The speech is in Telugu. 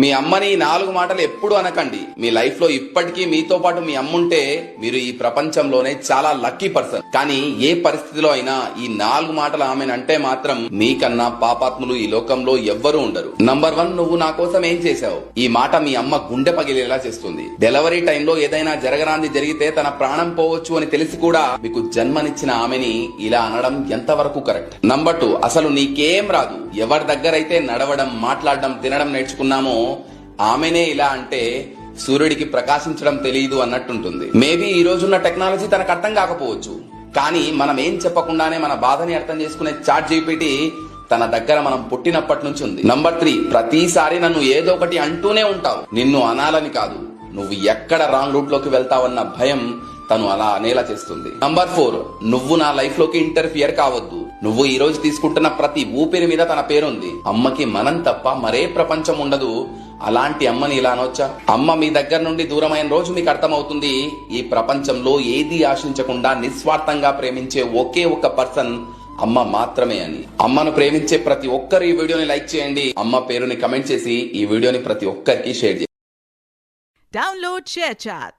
మీ అమ్మని 4 మాటలు ఎప్పుడు అనకండి. మీ లైఫ్ లో ఇప్పటికీ మీతో పాటు మీ అమ్ముంటే మీరు ఈ ప్రపంచంలోనే చాలా లక్కీ పర్సన్. కానీ ఏ పరిస్థితిలో అయినా ఈ 4 మాటలు ఆమెనంటే మాత్రం మీకన్నా పాపాత్ములు ఈ లోకంలో ఎవ్వరూ ఉండరు. నంబర్ 1, నువ్వు నా కోసం ఏం చేశావు. ఈ మాట మీ అమ్మ గుండె పగిలేలా చేస్తుంది. డెలివరీ టైంలో ఏదైనా జరగరాంది జరిగితే తన ప్రాణం పోవచ్చు అని తెలిసి కూడా మీకు జన్మనిచ్చిన ఆమెని ఇలా అనడం ఎంతవరకు కరెక్ట్. నంబర్ 2, అసలు నీకేం రాదు. ఎవరి దగ్గరైతే నడవడం, మాట్లాడడం, తినడం నేర్చుకున్నామో ఆమెనే ఇలా అంటే సూర్యుడికి ప్రకాశించడం తెలియదు అన్నట్టుంటుంది. మేబీ ఈ రోజున్న టెక్నాలజీ తనకు అర్థం కాకపోవచ్చు, కానీ మనం ఏం చెప్పకుండానే మన బాధని అర్థం చేసుకునే చాట్ జీపీటీ తన దగ్గర మనం పుట్టినప్పటి నుంచి ఉంది. నంబర్ 3, ప్రతిసారి నన్ను ఏదో ఒకటి అంటూనే ఉంటావు. నిన్ను అనాలని కాదు, నువ్వు ఎక్కడ రాంగ్ రూట్ లోకి వెళ్తావన్న భయం తను అలా అనేలా చేస్తుంది. నంబర్ 4, నువ్వు నా లైఫ్ లోకి ఇంటర్ఫియర్ కావద్దు. నువ్వు ఈ రోజు తీసుకుంటున్న ప్రతి ఊపిరి మీద తన పేరుంది. అమ్మకి మనం తప్ప మరే ప్రపంచం ఉండదు. అలాంటి అమ్మని ఇలా అనొచ్చా? అమ్మ మీ దగ్గర నుండి దూరమైన రోజు మీకు అర్థమవుతుంది ఈ ప్రపంచంలో ఏది ఆశించకుండా నిస్వార్థంగా ప్రేమించే ఒకే ఒక పర్సన్ అమ్మ మాత్రమే అని. అమ్మను ప్రేమించే ప్రతి ఒక్కరు ఈ వీడియోని లైక్ చేయండి. అమ్మ పేరుని కమెంట్ చేసి ఈ వీడియోని ప్రతి ఒక్కరికి షేర్ చేయండి. Download ShareChat.